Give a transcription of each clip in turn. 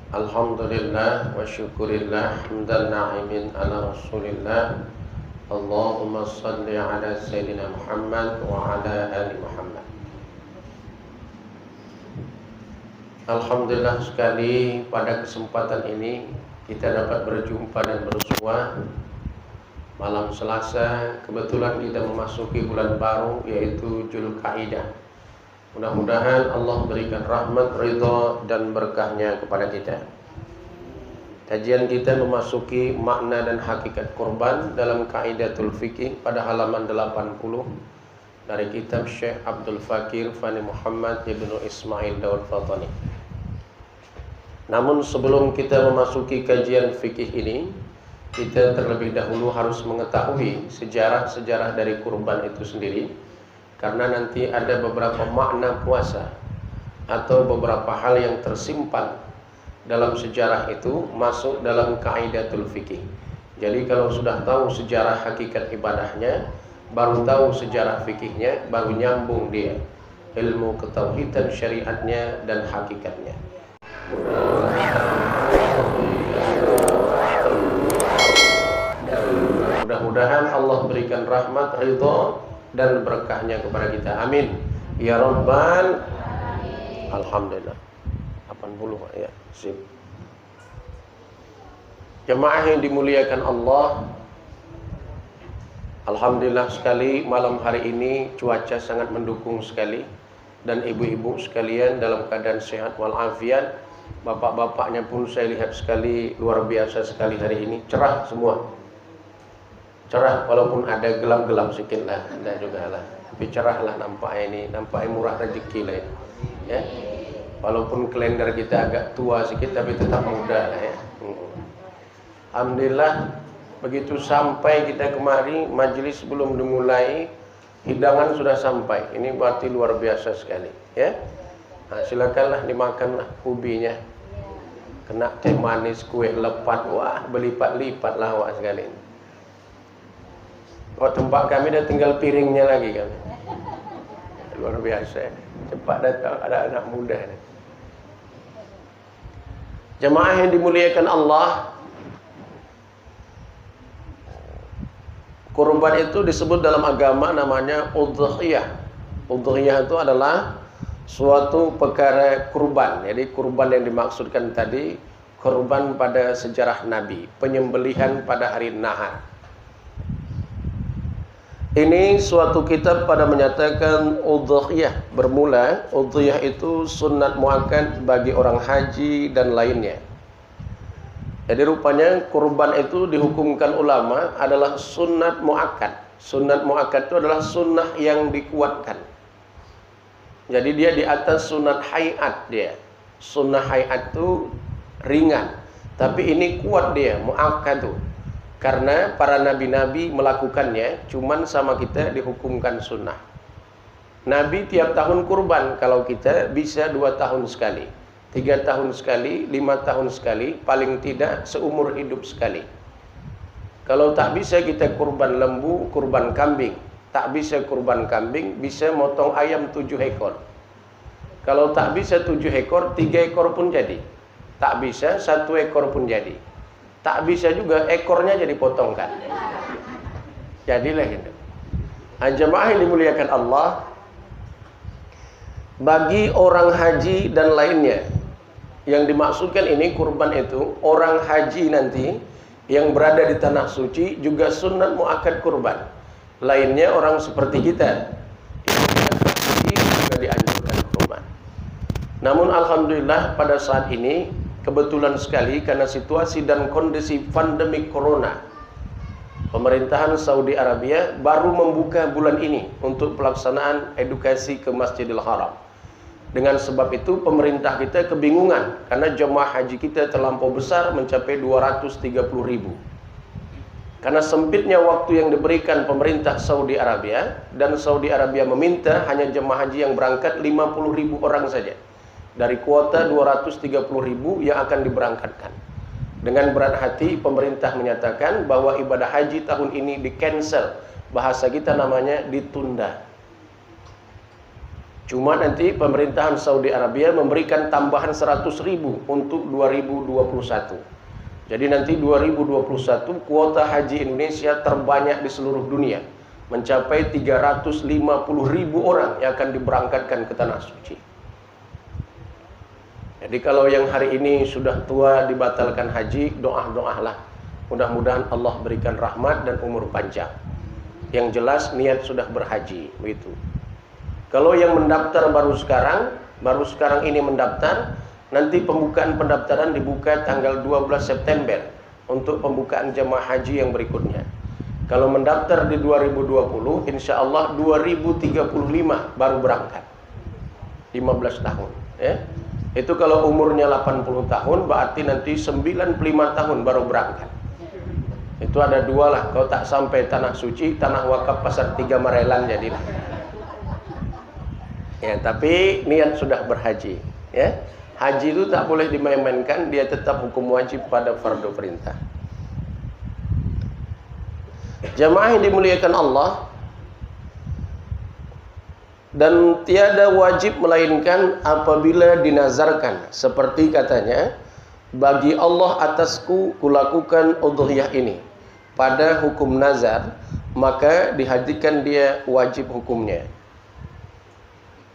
Alhamdulillah wa syukurillah hamdan na'imin ala rasulillah. Allahumma salli ala Sayyidina Muhammad wa ala ali Muhammad. Alhamdulillah sekali pada kesempatan ini kita dapat berjumpa dan bersua malam Selasa. Kebetulan kita memasuki bulan baru yaitu Dzulqa'dah. Mudah-mudahan Allah berikan rahmat, ridha dan berkahnya kepada kita. Kajian kita memasuki makna dan hakikat kurban dalam Qaidatul Fiqih pada halaman 80 dari kitab Syekh Abdul Fakir Fani Muhammad Ibnu Ismail Daud Fatani. Namun sebelum kita memasuki kajian fikih ini, kita terlebih dahulu harus mengetahui sejarah-sejarah dari kurban itu sendiri. Karena nanti ada beberapa makna puasa atau beberapa hal yang tersimpan dalam sejarah itu masuk dalam Qaidatul Fiqih. Jadi kalau sudah tahu sejarah hakikat ibadahnya, baru tahu sejarah fikihnya, baru nyambung dia ilmu ketauhidan syariatnya dan hakikatnya. Mudah-mudahan Allah berikan rahmat, ridha dan berkahnya kepada kita. Amin ya rabbal alamin. Alhamdulillah. 80 ya, sip. Jemaah yang dimuliakan Allah, alhamdulillah sekali malam hari ini cuaca sangat mendukung sekali dan ibu-ibu sekalian dalam keadaan sehat walafiat. Bapak-bapaknya pun saya lihat sekali luar biasa sekali hari ini, cerah semua. Cerah walaupun ada gelap-gelap sedikit lah, ada juga lah. Tapi cerah lah nampaknya ini, nampaknya murah rezeki lah ini. Ya. Walaupun kalender kita agak tua sedikit tapi tetap muda lah ya. Alhamdulillah begitu sampai kita kemari, majelis belum dimulai, hidangan sudah sampai. Ini berarti luar biasa sekali, ya. Nah, silakanlah dimakanlah ubinya. Kena teh manis, kue lepat, wah berlipat-lipat lah wah sekali. Oh, tempat kami dah tinggal piringnya lagi kami. Luar biasa. Cepat datang ada anak muda ni. Jemaah yang dimuliakan Allah, kurban itu disebut dalam agama namanya udhiyah. Udhiyah itu adalah suatu perkara kurban. Jadi kurban yang dimaksudkan tadi kurban pada sejarah Nabi, penyembelihan pada hari Nahar. Ini suatu kitab pada menyatakan udhiyah bermula. Udhiyah itu sunat muakkad bagi orang haji dan lainnya. Jadi rupanya kurban itu dihukumkan ulama adalah sunat muakkad. Sunat muakkad itu adalah sunnah yang dikuatkan. Jadi dia di atas sunat hayat dia. Sunnah hayat itu ringan, tapi ini kuat dia, muakkad itu. Karena para nabi-nabi melakukannya, cuman sama kita dihukumkan sunnah. Nabi tiap tahun kurban, kalau kita bisa 2 tahun sekali, 3 tahun sekali, 5 tahun sekali, paling tidak seumur hidup sekali. Kalau tak bisa kita kurban lembu, kurban kambing. Tak bisa kurban kambing, bisa motong ayam 7 ekor. Kalau tak bisa 7 ekor, 3 ekor pun jadi. Tak bisa 1 ekor pun jadi. Tak bisa juga ekornya jadi potongkan. Jadilah gitu. Jemaah yang dimuliakan Allah, bagi orang haji dan lainnya, yang dimaksudkan ini kurban itu orang haji nanti yang berada di tanah suci juga sunat muakkad kurban. Lainnya orang seperti kita juga dianjurkan kurban. Namun alhamdulillah pada saat ini kebetulan sekali karena situasi dan kondisi pandemi corona, pemerintahan Saudi Arabia baru membuka bulan ini untuk pelaksanaan edukasi ke Masjidil Haram. Dengan sebab itu pemerintah kita kebingungan karena jemaah haji kita terlampau besar mencapai 230.000. Karena sempitnya waktu yang diberikan pemerintah Saudi Arabia, dan Saudi Arabia meminta hanya jemaah haji yang berangkat 50.000 orang saja dari kuota 230.000 yang akan diberangkatkan. Dengan berat hati pemerintah menyatakan bahwa ibadah haji tahun ini di cancel. Bahasa kita namanya ditunda. Cuma nanti pemerintahan Saudi Arabia memberikan tambahan 100.000 untuk 2021. Jadi nanti 2021 kuota haji Indonesia terbanyak di seluruh dunia, mencapai 350.000 orang yang akan diberangkatkan ke Tanah Suci. Jadi kalau yang hari ini sudah tua dibatalkan haji, doa-doalah. Mudah-mudahan Allah berikan rahmat dan umur panjang. Yang jelas niat sudah berhaji, begitu. Kalau yang mendaftar baru sekarang ini mendaftar, nanti pembukaan pendaftaran dibuka tanggal 12 September untuk pembukaan jemaah haji yang berikutnya. Kalau mendaftar di 2020, insya Allah 2035 baru berangkat. 15 tahun. Ya. Itu kalau umurnya 80 tahun, berarti nanti 95 tahun baru berangkat. Itu ada dua lah. Kalau tak sampai Tanah Suci, Tanah Wakaf Pasar 3 Marelan jadilah. Ya, tapi niat sudah berhaji. Ya. Haji itu tak boleh dimain-mainkan, dia tetap hukum wajib pada fardu perintah. Jamaah yang dimuliakan Allah, dan tiada wajib melainkan apabila dinazarkan, seperti katanya, bagi Allah atasku kulakukan udhiyah ini pada hukum nazar, maka dihajikan dia wajib hukumnya.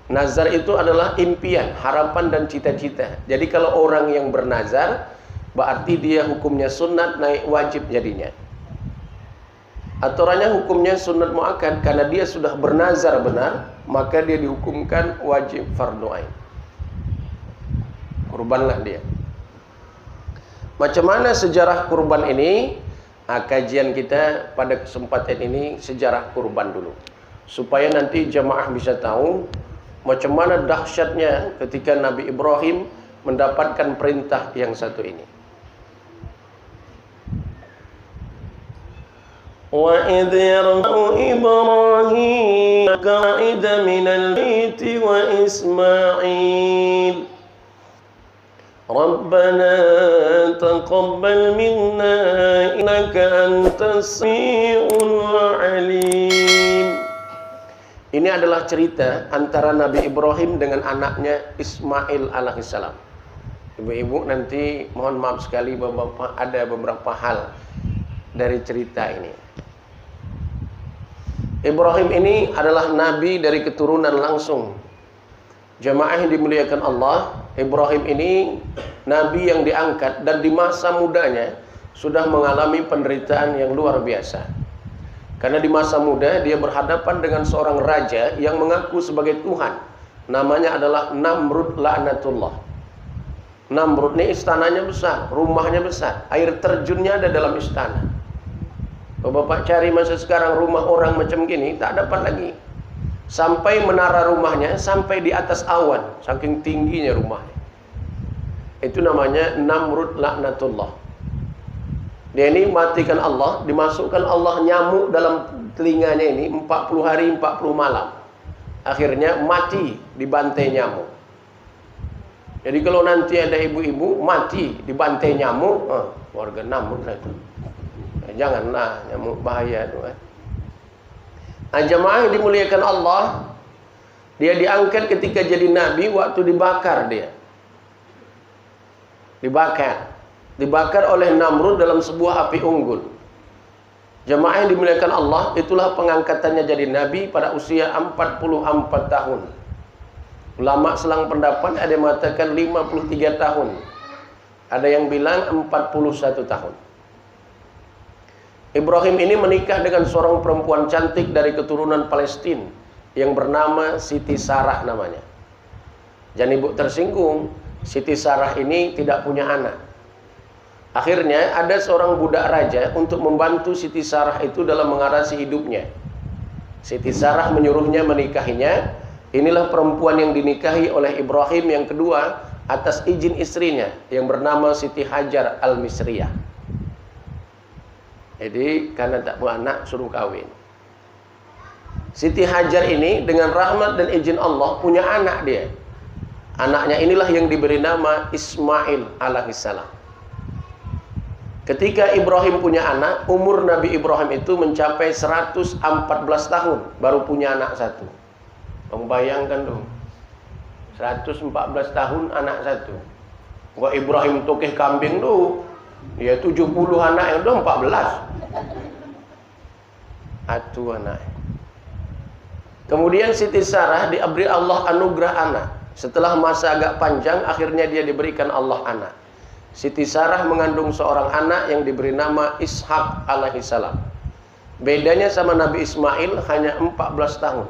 Nazar itu adalah impian, harapan dan cita-cita. Jadi kalau orang yang bernazar, berarti dia hukumnya sunat naik wajib jadinya. Aturannya hukumnya sunat muakkad, karena dia sudah bernazar benar, maka dia dihukumkan wajib fardu ain. Kurbanlah dia. Macam mana sejarah kurban ini? Kajian kita pada kesempatan ini sejarah kurban dulu, supaya nanti jamaah bisa tahu macam mana dahsyatnya ketika Nabi Ibrahim mendapatkan perintah yang satu ini. Wa idh yarfa'u Ibrahim qa'ida minal baiti wa Ismail Rabbana taqabbal minna innaka antas samiul alim. Ini adalah cerita antara Nabi Ibrahim dengan anaknya Ismail alaihissalam. Ibu-ibu nanti mohon maaf sekali bapak-bapak, ada beberapa hal dari cerita ini. Ibrahim ini adalah nabi dari keturunan langsung. Jamaah yang dimuliakan Allah, Ibrahim ini nabi yang diangkat dan di masa mudanya sudah mengalami penderitaan yang luar biasa. Karena di masa muda dia berhadapan dengan seorang raja yang mengaku sebagai Tuhan. Namanya adalah Namrud laknatullah. Namrud ini istananya besar, rumahnya besar, air terjunnya ada dalam istana. Kalau bapak cari masa sekarang rumah orang macam gini, tak dapat lagi. Sampai menara rumahnya sampai di atas awan, saking tingginya rumahnya. Itu namanya Namrud laknatullah. Dia ini matikan Allah, dimasukkan Allah nyamuk dalam telinganya ini 40 hari 40 malam. Akhirnya mati dibantai nyamuk. Jadi kalau nanti ada ibu-ibu mati dibantai nyamuk, warga Namrud lah itu. Janganlah, nyamuk bahaya tu. Jamaah yang dimuliakan Allah, dia diangkat ketika jadi nabi waktu dibakar dia. Dibakar oleh Namrud dalam sebuah api unggul. Jamaah yang dimuliakan Allah, itulah pengangkatannya jadi nabi pada usia 44 tahun. Ulama selang pendapat ada yang mengatakan 53 tahun. Ada yang bilang 41 tahun. Ibrahim ini menikah dengan seorang perempuan cantik dari keturunan Palestina yang bernama Siti Sarah namanya. Jangan ibu tersinggung, Siti Sarah ini tidak punya anak. Akhirnya ada seorang budak raja untuk membantu Siti Sarah itu dalam mengarasi hidupnya. Siti Sarah menyuruhnya menikahinya. Inilah perempuan yang dinikahi oleh Ibrahim yang kedua atas izin istrinya yang bernama Siti Hajar al-Misriyah. Jadi karena tak punya anak suruh kawin. Siti Hajar ini dengan rahmat dan izin Allah punya anak dia. Anaknya inilah yang diberi nama Ismail alaihissalam. Ketika Ibrahim punya anak, umur Nabi Ibrahim itu mencapai 114 tahun baru punya anak satu. Kamu bayangkan dong, 114 tahun anak satu. Gua Ibrahim tokeh kambing tu, dia 70 anak yang dah 14. Atu anak. Kemudian Siti Sarah diberi Allah anugerah anak. Setelah masa agak panjang, akhirnya dia diberikan Allah anak. Siti Sarah mengandung seorang anak yang diberi nama Ishak alaihissalam. Bedanya sama Nabi Ismail hanya 14 tahun.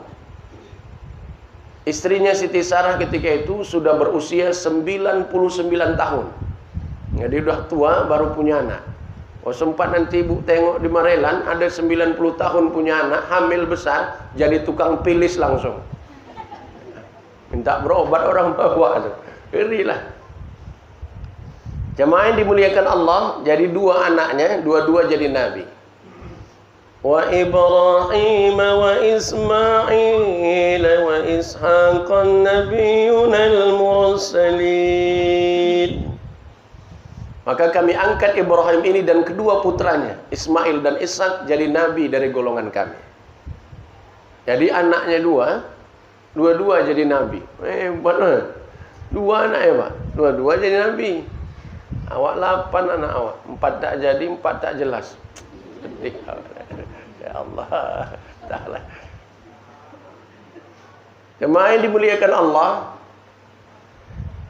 Istrinya Siti Sarah ketika itu sudah berusia 99 tahun. Jadi udah tua baru punya anak. Oh, sempat nanti ibu tengok di Marelan ada 90 tahun punya anak, hamil besar, jadi tukang pilis langsung. Minta berobat orang bawa tu. Ngerilah. Jemaah yang dimuliakan Allah, jadi dua anaknya, dua-dua jadi nabi. Wa Ibrahim wa Ismail wa Ishaq an-nabiyunal mursalin. Maka kami angkat Ibrahim ini dan kedua putranya, Ismail dan Ishak, jadi nabi dari golongan kami. Jadi anaknya dua-dua jadi nabi. Hebat. Dua anak ya, Pak. Dua-dua jadi nabi. Awak 8 anak awak. 4 tak jadi, 4 tak jelas. Sedih. Ya Allah Ta'ala. Jemaah yang dimuliakan Allah,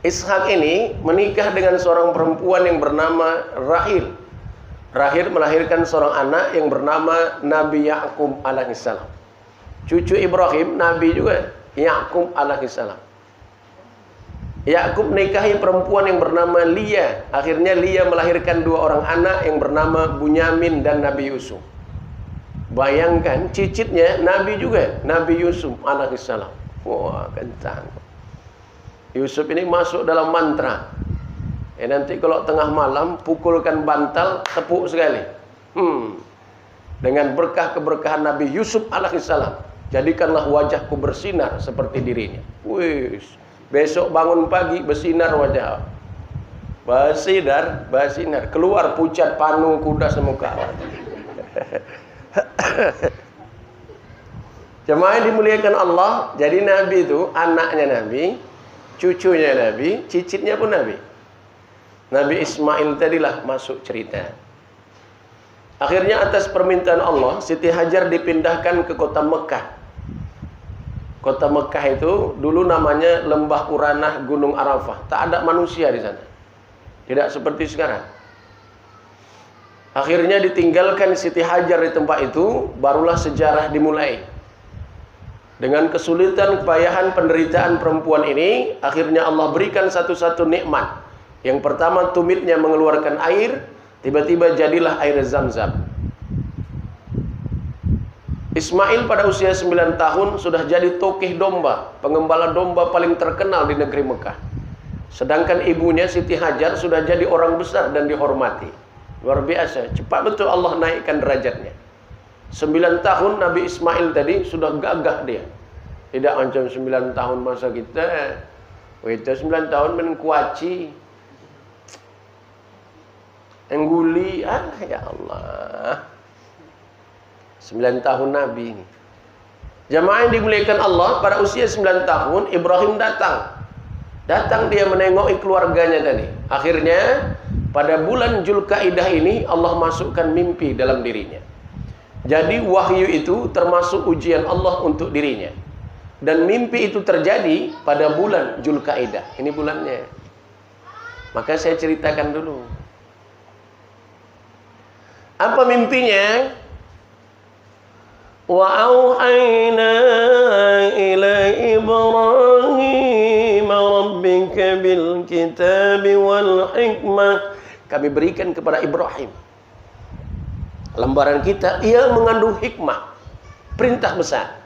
Ishak ini menikah dengan seorang perempuan yang bernama Rahil. Rahil melahirkan seorang anak yang bernama Nabi Ya'qub alaihissalam. Cucu Ibrahim Nabi juga, Ya'qub alaihissalam. Ya'qub nikahi perempuan yang bernama Lia. Akhirnya Lia melahirkan dua orang anak yang bernama Bunyamin dan Nabi Yusuf. Bayangkan cicitnya Nabi juga, Nabi Yusuf alaihissalam. Wah, kencang. Yusuf ini masuk dalam mantra. Nanti kalau tengah malam pukulkan bantal, tepuk sekali. Dengan berkah keberkahan Nabi Yusuf alaihissalam, jadikanlah wajahku bersinar seperti dirinya. Wih, besok bangun pagi bersinar wajah. Bersinar. Keluar pucat panu kuda semuka. Jemaah yang dimuliakan Allah, jadi Nabi itu anaknya Nabi, cucunya Nabi, cicitnya pun Nabi. Nabi Ismail tadilah masuk cerita. Akhirnya atas permintaan Allah, Siti Hajar dipindahkan ke kota Mekah. Kota Mekah itu dulu namanya Lembah Uranah Gunung Arafah. Tak ada manusia di sana. Tidak seperti sekarang. Akhirnya ditinggalkan Siti Hajar di tempat itu, barulah sejarah dimulai. Dengan kesulitan, kepayahan, penderitaan perempuan ini, akhirnya Allah berikan satu-satu nikmat. Yang pertama, tumitnya mengeluarkan air, tiba-tiba jadilah air Zam-Zam. Ismail pada usia 9 tahun sudah jadi tokeh domba, pengembala domba paling terkenal di negeri Mekah. Sedangkan ibunya Siti Hajar sudah jadi orang besar dan dihormati. Luar biasa, cepat betul Allah naikkan derajatnya. 9 tahun Nabi Ismail tadi sudah gagah dia. Tidak macam 9 tahun masa kita. Kita 9 tahun main kuaci, engguli, ya Allah. 9 tahun Nabi ini. Jamaah yang dimuliakan Allah, pada usia 9 tahun Ibrahim datang. Datang dia menengoki keluarganya tadi. Akhirnya pada bulan Zulkaidah ini Allah masukkan mimpi dalam dirinya. Jadi wahyu itu termasuk ujian Allah untuk dirinya. Dan mimpi itu terjadi pada bulan Zulkaidah. Ini bulannya. Maka saya ceritakan dulu. Apa mimpinya? Wa auhayna ila Ibrahim rabbika bil kitabi wal hikmah. Kami berikan kepada Ibrahim lembaran kita, ia mengandung hikmah, perintah besar.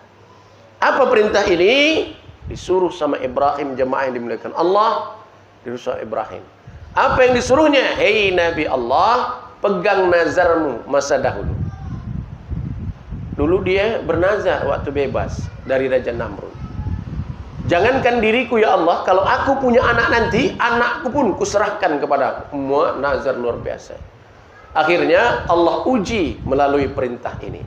Apa perintah ini? Disuruh sama Ibrahim, jemaah yang dimuliakan Allah, disuruh Ibrahim. Apa yang disuruhnya? Hei Nabi Allah, pegang nazarmu masa dahulu. Dulu dia bernazar waktu bebas dari Raja Namrud. Jangankan diriku ya Allah, kalau aku punya anak nanti, anakku pun kuserahkan kepada semua. Nazar luar biasa. Akhirnya Allah uji melalui perintah ini.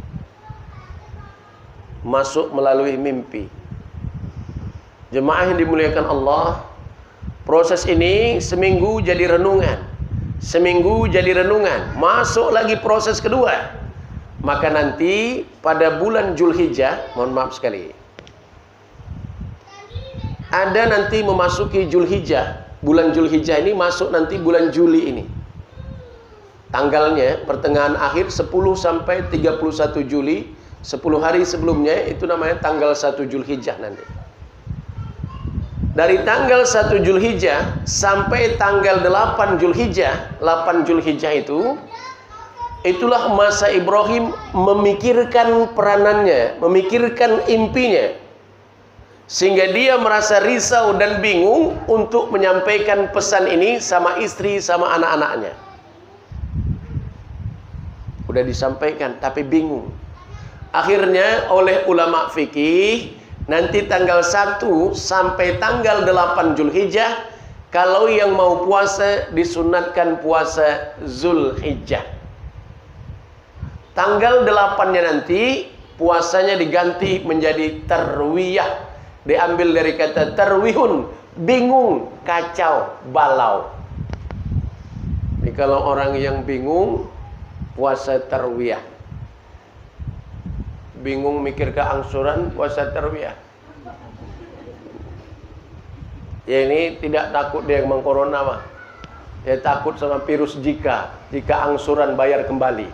Masuk melalui mimpi. Jemaah yang dimuliakan Allah, proses ini seminggu jadi renungan, seminggu jadi renungan, masuk lagi proses kedua. Maka nanti pada bulan Zulhijjah, mohon maaf sekali, ada nanti memasuki Zulhijjah. Bulan Zulhijjah ini masuk nanti bulan Juli ini. Tanggalnya pertengahan akhir 10 sampai 31 Juli, 10 hari sebelumnya itu namanya tanggal 1 Zulhijjah nanti. Dari tanggal 1 Zulhijjah sampai tanggal 8 Zulhijjah, 8 Zulhijjah itulah masa Ibrahim memikirkan peranannya, memikirkan impinya. Sehingga dia merasa risau dan bingung untuk menyampaikan pesan ini sama istri, sama anak-anaknya. Udah disampaikan, tapi bingung. Akhirnya oleh ulama fikih, nanti tanggal 1 sampai tanggal 8 Zulhijjah, kalau yang mau puasa disunatkan puasa Zulhijjah. Tanggal 8-nya nanti puasanya diganti menjadi tarwiyah. Diambil dari kata tarwihun, bingung, kacau, balau. Jadi kalau orang yang bingung, puasa tarwiyah. Bingung mikir keangsuran, puasa tarwiyah. Ya ini tidak takut dia yang corona mah. Dia takut sama virus jika angsuran bayar kembali.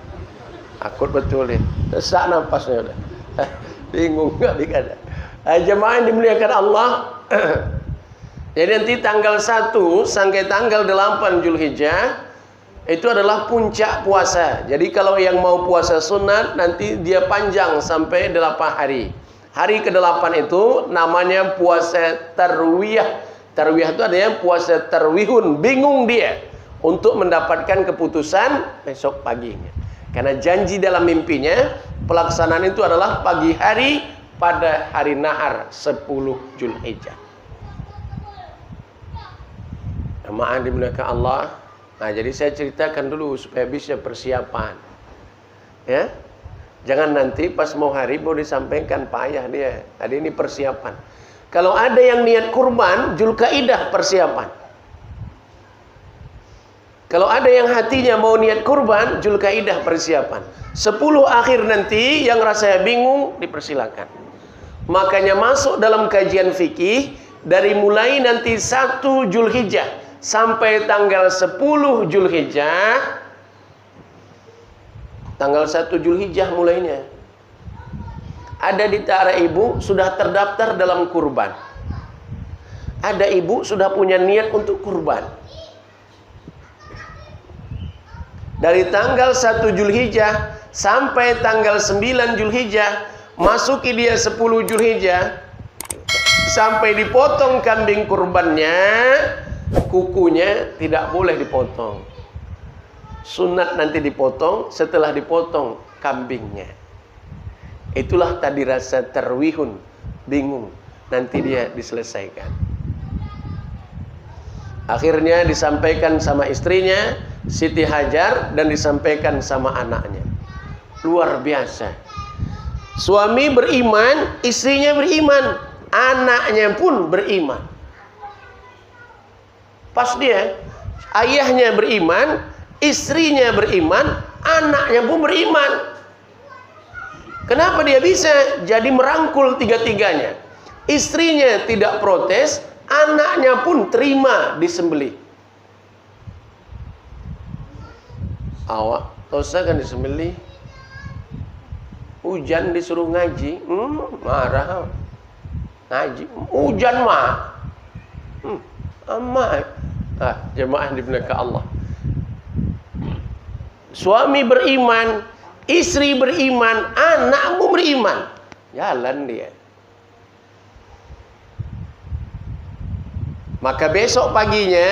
Takut betul ya. Sesak napasnya udah. Bingung nggak dikata. Jemaah yang dimuliakan Allah. Jadi nanti tanggal 1 sampai tanggal 8 Zulhijjah itu adalah puncak puasa. Jadi kalau yang mau puasa sunat nanti dia panjang sampai 8 hari. Hari ke-8 itu namanya puasa tarwiyah. Tarwiyah itu adanya puasa tarwihun. Bingung dia untuk mendapatkan keputusan besok paginya. Karena janji dalam mimpinya pelaksanaan itu adalah pagi hari pada hari nahar 10 Zulhijjah. Jemaah dimuliakan Allah. Nah, jadi saya ceritakan dulu supaya bisa persiapan. Ya. Jangan nanti pas mau hari baru disampaikan payah dia. Tadi ini persiapan. Kalau ada yang niat kurban, Zulkaidah persiapan. Kalau ada yang hatinya mau niat kurban, Zulkaidah persiapan. 10 akhir nanti yang rasanya bingung dipersilakan. Makanya masuk dalam kajian fikih dari mulai nanti 1 Zulhijjah sampai tanggal 10 Zulhijjah. Tanggal 1 Zulhijjah mulainya. Ada di antara ibu sudah terdaftar dalam kurban. Ada ibu sudah punya niat untuk kurban. Dari tanggal 1 Zulhijjah sampai tanggal 9 Zulhijjah, masuki dia 10 Zulhijjah, sampai dipotong kambing kurbannya, kukunya tidak boleh dipotong. Sunat nanti dipotong, setelah dipotong kambingnya. Itulah tadi rasa tarwihun, bingung. Nanti dia diselesaikan. Akhirnya disampaikan sama istrinya, Siti Hajar, dan disampaikan sama anaknya. Luar biasa. Suami beriman, istrinya beriman, anaknya pun beriman. Pas dia, ayahnya beriman, istrinya beriman, anaknya pun beriman. Kenapa dia bisa jadi merangkul tiga-tiganya? Istrinya tidak protes, anaknya pun terima disembelih. Awak dosa kan disembelih. Hujan disuruh ngaji, marah. Ngaji, hujan mah. Amat. Jemaah dimuliakan Allah. Suami beriman, istri beriman, anakmu beriman. Jalan dia. Maka besok paginya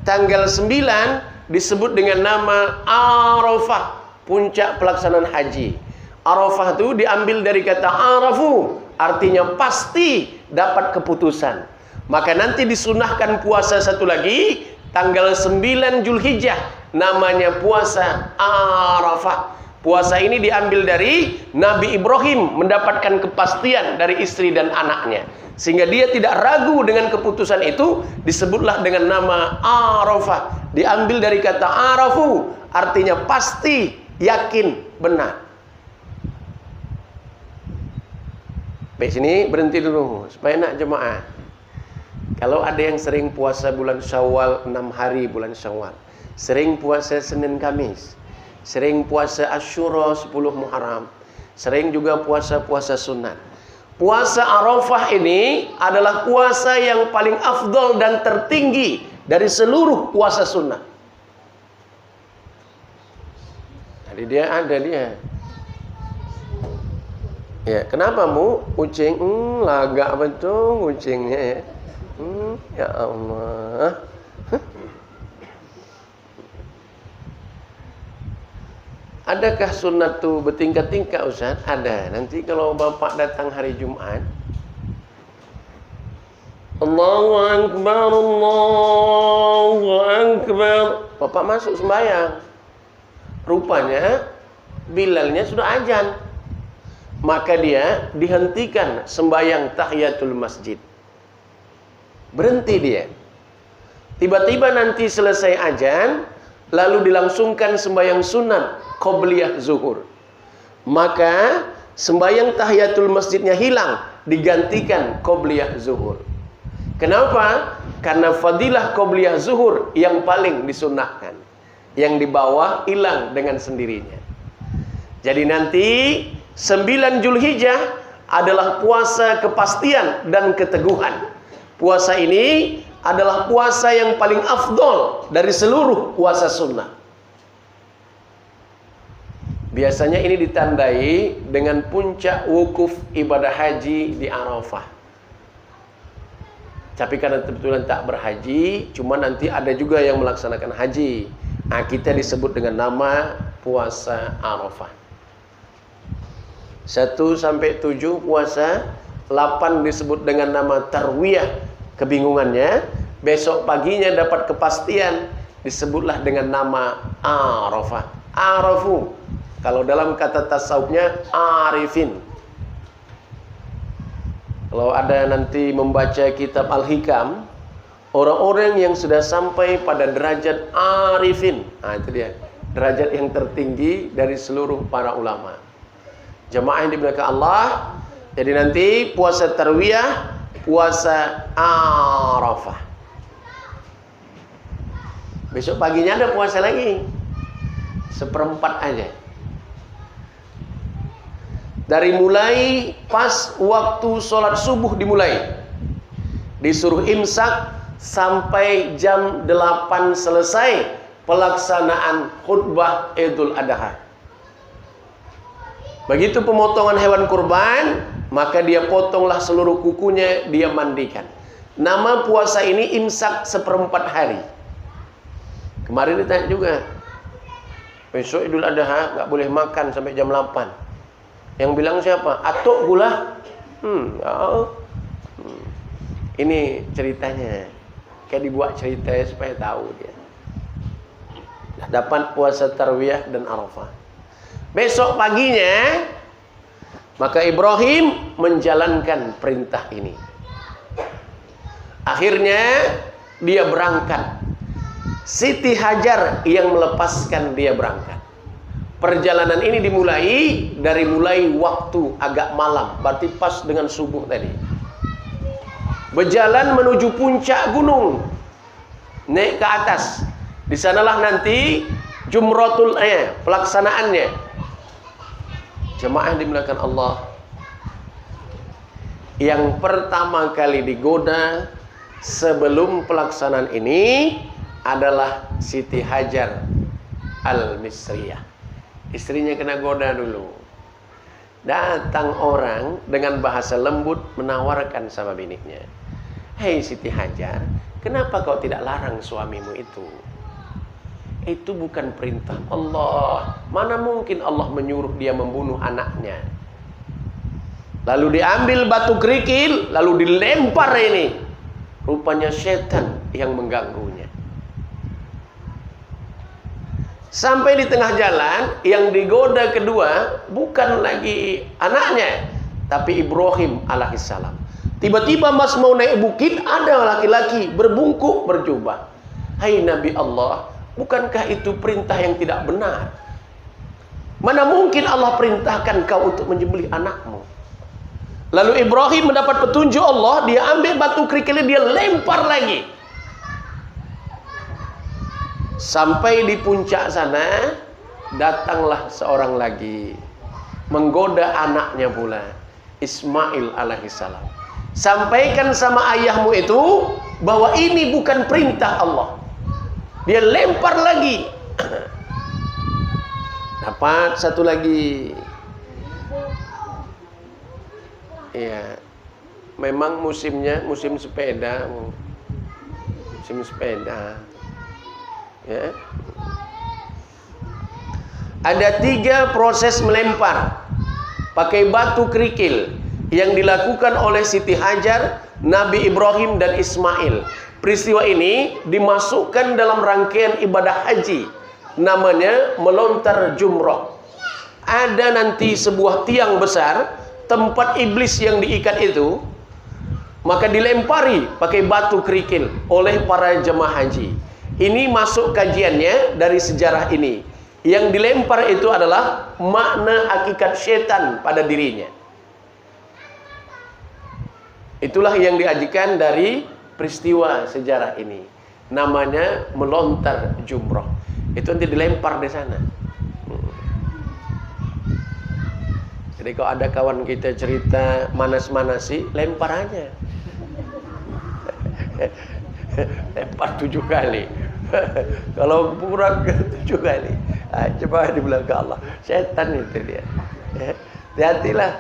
tanggal 9 disebut dengan nama Arafah, puncak pelaksanaan haji. Arafah itu diambil dari kata arafu, artinya pasti dapat keputusan. Maka nanti disunahkan puasa satu lagi tanggal 9 Zulhijjah, namanya puasa Arafah. Puasa ini diambil dari Nabi Ibrahim mendapatkan kepastian dari istri dan anaknya. Sehingga dia tidak ragu dengan keputusan itu, disebutlah dengan nama Arafah. Diambil dari kata arafu, artinya pasti, yakin, benar. Baik, sini berhenti dulu supaya nak jemaah. Kalau ada yang sering puasa bulan Syawal 6 hari bulan Syawal, sering puasa Senin Kamis, sering puasa Asyura 10 Muharram, sering juga puasa-puasa sunat. Puasa Arafah ini adalah puasa yang paling afdol dan tertinggi dari seluruh puasa sunnah. Jadi dia ada dia. Ya, kenapa mu? Kucing, lagak betul kucingnya ya. Ya Allah. Adakah sunat itu bertingkat-tingkat Ustaz? Ada. Nanti kalau bapak datang hari Jumat, Allahu Akbar, Allahu Akbar, bapak masuk sembahyang. Rupanya Bilalnya sudah azan. Maka dia dihentikan sembahyang tahiyatul masjid. Berhenti dia. Tiba-tiba nanti selesai azan, lalu dilangsungkan sembahyang sunat qobliyah zuhur. Maka sembahyang tahiyatul masjidnya hilang, digantikan qobliyah zuhur. Kenapa? Karena fadilah qobliyah zuhur yang paling disunnahkan. Yang di bawah hilang dengan sendirinya. Jadi nanti 9 Zulhijjah adalah puasa kepastian dan keteguhan. Puasa ini adalah puasa yang paling afdol dari seluruh puasa sunnah. Biasanya ini ditandai dengan puncak wukuf ibadah haji di Arafah. Tapi karena kebetulan tak berhaji, cuma nanti ada juga yang melaksanakan haji. Nah, kita disebut dengan nama puasa Arafah. 1 sampai 7 puasa, 8 disebut dengan nama tarwiyah. Kebingungannya, besok paginya dapat kepastian, disebutlah dengan nama Arafah. Arafu. Kalau dalam kata tasawufnya arifin. Kalau ada nanti membaca kitab Al-Hikam, orang-orang yang sudah sampai pada derajat arifin. Nah, itu dia. Derajat yang tertinggi dari seluruh para ulama. Jemaah yang dimuliakan Allah. Jadi nanti puasa tarwiyah, puasa Arafah. Besok paginya ada puasa lagi. 1/4 aja. Dari mulai pas waktu sholat subuh dimulai, disuruh imsak sampai jam 8 selesai pelaksanaan khutbah Idul Adha. Begitu pemotongan hewan kurban, maka dia potonglah seluruh kukunya, dia mandikan. Nama puasa ini imsak 1/4 hari. Kemarin ditanya juga, besok Idul Adha nggak boleh makan sampai jam 8. Yang bilang siapa? Atuk gula. Ini ceritanya. Kayak dibuat cerita supaya tahu dia. Dapat puasa tarwiyah dan Arafah. Besok paginya, maka Ibrahim menjalankan perintah ini. Akhirnya dia berangkat. Siti Hajar yang melepaskan dia berangkat. Perjalanan ini dimulai dari mulai waktu agak malam, berarti pas dengan subuh tadi. Berjalan menuju puncak gunung, naik ke atas. Di sanalah nanti jumratul pelaksanaannya. Jemaah dimuliakan Allah. Yang pertama kali digoda sebelum pelaksanaan ini adalah Siti Hajar Al-Misriyah. Istrinya kena goda dulu. Datang orang dengan bahasa lembut menawarkan sama biniknya. Hei Siti Hajar, kenapa kau tidak larang suamimu itu? Itu bukan perintah Allah. Mana mungkin Allah menyuruh dia membunuh anaknya? Lalu diambil batu kerikil, lalu dilempar ini. Rupanya setan yang mengganggunya. Sampai di tengah jalan, yang digoda kedua bukan lagi anaknya, tapi Ibrahim alaihissalam. Tiba-tiba Mas mau naik bukit, ada laki-laki berbungkuk berjubah. Hai Nabi Allah, bukankah itu perintah yang tidak benar? Mana mungkin Allah perintahkan kau untuk menyembelih anakmu? Lalu Ibrahim mendapat petunjuk Allah, dia ambil batu kerikilnya, dia lempar lagi. Sampai di puncak sana, datanglah seorang lagi, menggoda anaknya pula, Ismail alaihissalam. Sampaikan sama ayahmu itu, bahwa ini bukan perintah Allah. Dia lempar lagi. Dapat satu lagi. Ya, memang musimnya musim sepeda, musim sepeda. Ya. Ada 3 proses melempar pakai batu kerikil yang dilakukan oleh Siti Hajar, Nabi Ibrahim dan Ismail. Peristiwa ini dimasukkan dalam rangkaian ibadah haji, namanya melontar jumrah. Ada nanti sebuah tiang besar, tempat iblis yang diikat itu, maka dilempari pakai batu kerikil oleh para jemaah haji. Ini masuk kajiannya dari sejarah ini. Yang dilempar itu adalah makna hakikat setan pada dirinya. Itulah yang diajikan dari peristiwa sejarah ini. Namanya melontar jumrah. Itu nanti dilempar di sana. Jadi kalau ada kawan kita cerita manas-manasi, lempar aja. Lempar 7 kali. Kalau kurang 7 kali, coba di belakang Allah. Setan itu dia. Hati-hatilah.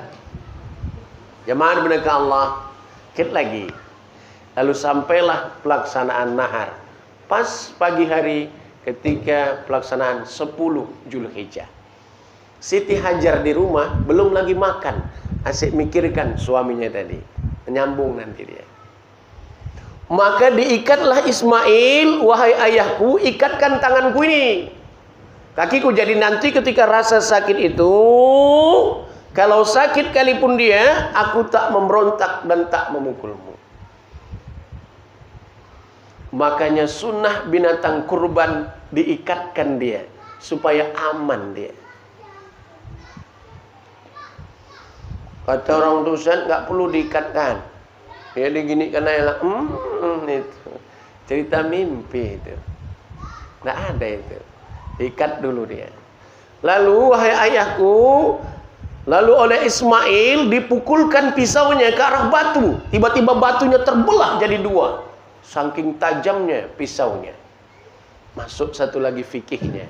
Jemaah di belakang Allah. Dikit lagi. Lalu sampailah pelaksanaan nahar. Pas pagi hari ketika pelaksanaan 10 Zulhijjah. Siti Hajar di rumah belum lagi makan, asik mikirkan suaminya tadi. Menyambung nanti dia. Maka diikatlah Ismail, wahai ayahku, ikatkan tanganku ini. Kakiku, jadi nanti ketika rasa sakit itu, kalau sakit kalipun dia, aku tak memberontak dan tak memukulmu. Makanya sunnah binatang kurban diikatkan dia, supaya aman dia. Kata orang Dusan, nggak perlu diikatkan. Ya diginikan aja lah. Itu cerita mimpi itu. Nggak ada itu. Ikat dulu dia. Lalu wahai ayahku, lalu oleh Ismail dipukulkan pisaunya ke arah batu. Tiba-tiba batunya terbelah jadi 2. Saking tajamnya pisaunya. Masuk satu lagi fikihnya.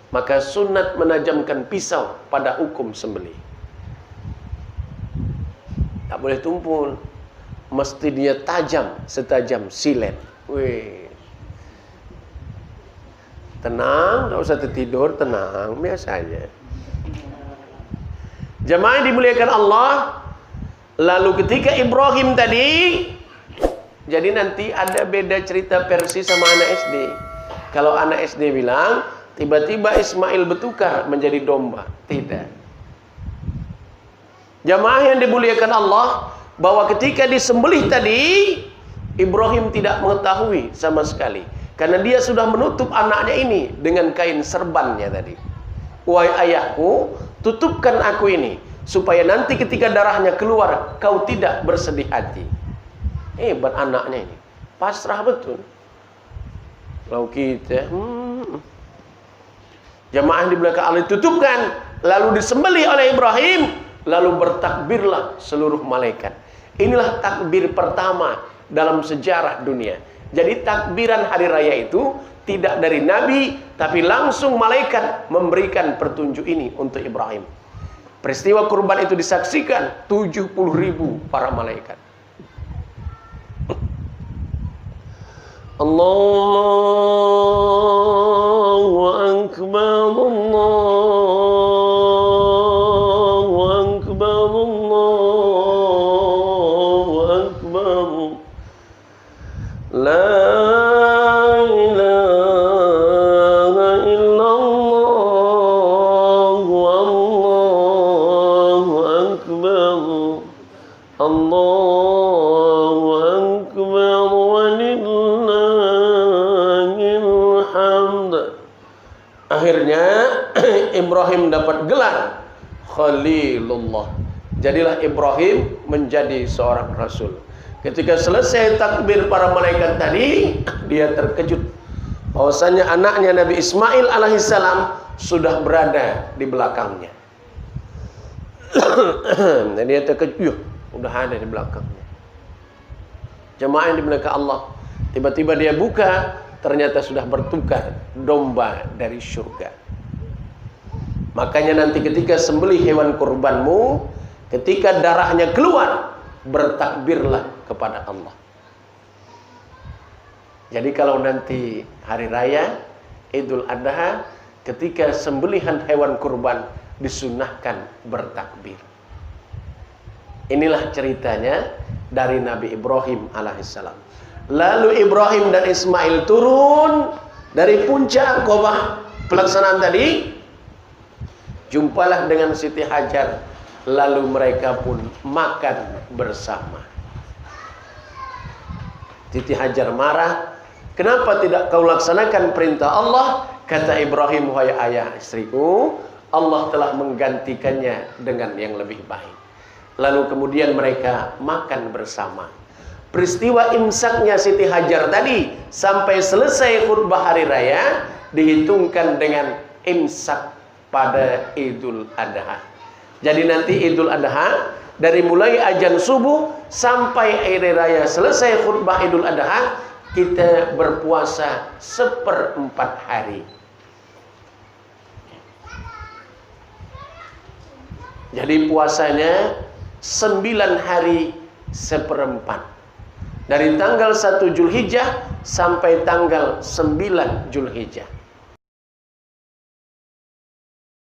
Maka sunat menajamkan pisau pada hukum sembelih. Tak boleh tumpul. Mesti dia tajam, setajam silet. Wih. Tenang, tak usah tertidur, tenang, biasa aja. Jemaah yang dimuliakan Allah. Lalu ketika Ibrahim tadi, jadi nanti ada beda cerita versi sama anak SD. Kalau anak SD bilang, tiba-tiba Ismail bertukar menjadi domba. Tidak. Jamaah yang dimuliakan Allah, bahwa ketika disembelih tadi, Ibrahim tidak mengetahui sama sekali. Karena dia sudah menutup anaknya ini dengan kain serbannya tadi. Wahai ayahku, tutupkan aku ini, supaya nanti ketika darahnya keluar, kau tidak bersedih hati. Hebat anaknya ini. Pasrah betul. Kalau kita, jamaah di belakang Allah ditutupkan, lalu disembelih oleh Ibrahim, lalu bertakbirlah seluruh malaikat. Inilah takbir pertama dalam sejarah dunia. Jadi takbiran hari raya itu tidak dari Nabi, tapi langsung malaikat memberikan petunjuk ini untuk Ibrahim. Peristiwa kurban itu disaksikan 70.000 para malaikat. Allahu Akbar, Allahu Akbar, Allahu Akbar. La ilaha illallah, Allahu Akbar, Allah. Akhirnya Ibrahim dapat gelar Khalilullah. Jadilah Ibrahim menjadi seorang rasul. Ketika selesai takbir para malaikat tadi, dia terkejut bahwasanya anaknya Nabi Ismail alaihissalam sudah berada di belakangnya. Dan dia terkejut, udah ada di belakangnya. Jemaah yang dimuliakan Allah, tiba-tiba dia buka, ternyata sudah bertukar domba dari surga. Makanya nanti ketika sembelih hewan kurbanmu, ketika darahnya keluar, bertakbirlah kepada Allah. Jadi kalau nanti hari raya Idul Adha, ketika sembelihan hewan kurban disunahkan bertakbir. Inilah ceritanya dari Nabi Ibrahim alaihissalam. Lalu Ibrahim dan Ismail turun dari puncak Aqabah pelaksanaan tadi, jumpalah dengan Siti Hajar, lalu mereka pun makan bersama. Siti Hajar marah, kenapa tidak kau laksanakan perintah Allah? Kata Ibrahim, wahai ayah istriku, Allah telah menggantikannya dengan yang lebih baik. Lalu kemudian mereka makan bersama. Peristiwa imsaknya Siti Hajar tadi sampai selesai khutbah hari raya dihitungkan dengan imsak pada Idul Adha. Jadi nanti Idul Adha dari mulai azan subuh sampai hari raya selesai khutbah Idul Adha, kita berpuasa 1/4 hari. Jadi puasanya 9 hari 1/4. Dari tanggal 1 Zulhijjah sampai tanggal 9 Zulhijjah.